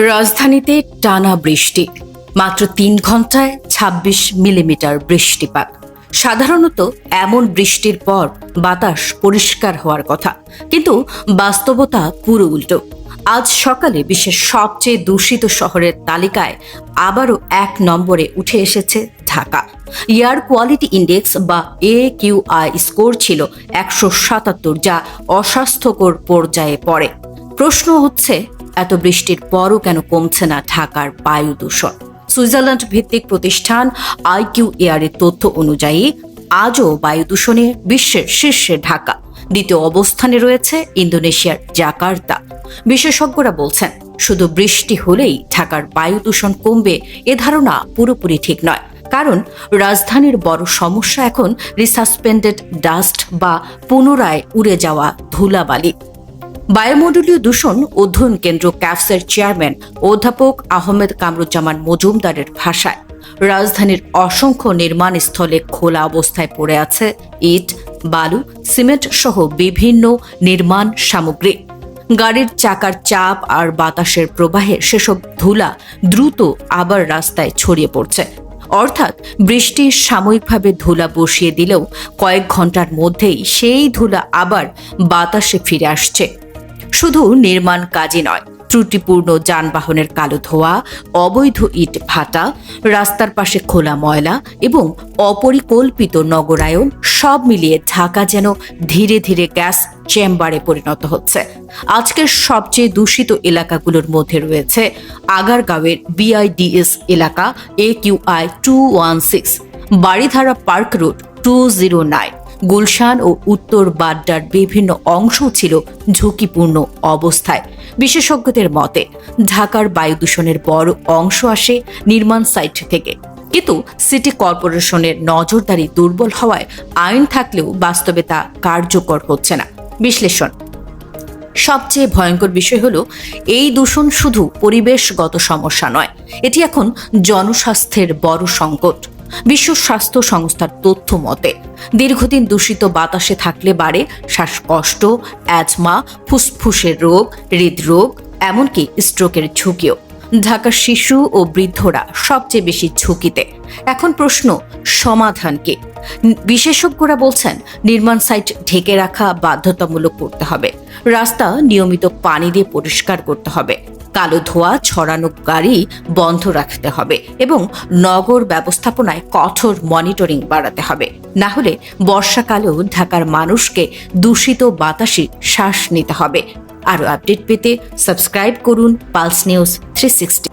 রাজধানীতে টানা বৃষ্টি, মাত্র ৩ ঘন্টায় ২৬ মিলিমিটার বৃষ্টিপাত। সাধারণত এমন বৃষ্টির পর বাতাস পরিষ্কার হওয়ার কথা, কিন্তু বাস্তবতা পুরো উল্টো। আজ সকালে বিশ্বের সবচেয়ে দূষিত শহরের তালিকায় আবারও ১ নম্বরে উঠে এসেছে ঢাকা। এয়ার কোয়ালিটি ইন্ডেক্স বা AQI স্কোর ছিল ১৭৭, যা অস্বাস্থ্যকর পর্যায়ে পড়ে। প্রশ্ন হচ্ছে, এত বৃষ্টির পরও কেন কমছে না ঢাকার বায়ু দূষণ? সুইজারল্যান্ড ভিত্তিক প্রতিষ্ঠান IQAir এর তথ্য অনুযায়ী আজও বায়ু দূষণে বিশ্বের শীর্ষে ঢাকা। দ্বিতীয় অবস্থানে রয়েছে ইন্দোনেশিয়ার জাকার্তা। বিশেষজ্ঞরা বলছেন, শুধু বৃষ্টি হলেই ঢাকার বায়ু দূষণ কমবে এ ধারণা পুরোপুরি ঠিক নয়। কারণ রাজধানীর বড় সমস্যা এখন রিসাসপেন্ডেড ডাস্ট বা পুনরায় উড়ে যাওয়া ধুলাবালি। বায়ুমণ্ডলীয় দূষণ অধ্যয়ন কেন্দ্র ক্যাফসের চেয়ারম্যান অধ্যাপক আহমেদ কামরুজ্জামান মজুমদারের ভাষায়, রাজধানীর অসংখ্য নির্মাণ স্থলে খোলা অবস্থায় পড়ে আছে ইট, বালু, সিমেন্ট সহ বিভিন্ন নির্মাণ সামগ্রী। গাড়ির চাকার চাপ আর বাতাসের প্রবাহে সেসব ধুলা দ্রুত আবার রাস্তায় ছড়িয়ে পড়ছে। অর্থাৎ বৃষ্টি সাময়িকভাবে ধুলা বসিয়ে দিলেও কয়েক ঘন্টার মধ্যেই সেই ধুলা আবার বাতাসে ফিরে আসছে। শুধু নির্মাণ কাজই নয়, ত্রুটিপূর্ণ যানবাহনের কালো ধোঁয়া, অবৈধ ইট ভাটা, রাস্তার পাশে খোলা ময়লা এবং অপরিকল্পিত নগরায়ন সব মিলিয়ে ঢাকা যেন ধীরে ধীরে গ্যাস চেম্বারে পরিণত হচ্ছে। আজকের সবচেয়ে দূষিত এলাকাগুলোর মধ্যে রয়েছে আগারগাঁওয়ের BIDS এলাকা AQI 216, Baridhara park road 209, Gulshan ও উত্তর বাড্ডার বিভিন্ন অংশ ছিল ঝুঁকিপূর্ণ অবস্থায়। বিশেষজ্ঞদের মতে, ঢাকার বায়ু দূষণের বড় অংশ আসে নির্মাণ সাইট থেকে, কিন্তু সিটি কর্পোরেশনের নজরদারি দুর্বল হওয়ায় আইন থাকলেও বাস্তবে তা কার্যকর হচ্ছে না। বিশ্লেষণ: সবচেয়ে ভয়ঙ্কর বিষয় হলো, এই দূষণ শুধু পরিবেশগত সমস্যা নয়, এটি এখন জনস্বাস্থ্যের বড় সংকট। বিশ্ব স্বাস্থ্য সংস্থার তথ্য মতে, দীর্ঘদিন দূষিত বাতাসে থাকলে বাড়ে শ্বাসকষ্ট, অ্যাজমা, ফুসফুসের রোগ, হৃদরোগ, এমনকি স্ট্রোকের ঝুঁকিও। ঢাকার শিশু ও বৃদ্ধরা সবচেয়ে বেশি ঝুঁকিতে। এখন প্রশ্ন, সমাধান কি? বিশেষজ্ঞরা বলছেন, নির্মাণ সাইট ঢেকে রাখা বাধ্যতামূলক করতে হবে, রাস্তা নিয়মিত পানি দিয়ে পরিষ্কার করতে হবে, কালো ধোঁয়া ছড়ানো গাড়ি বন্ধ রাখতে হবে এবং নগর ব্যবস্থাপনায় কঠোর মনিটরিং বাড়াতে হবে। না হলে বর্ষাকালেও ঢাকার মানুষকে দূষিত বাতাসে শ্বাস নিতে হবে। আরও আপডেট পেতে সাবস্ক্রাইব করুন পালস নিউজ 360।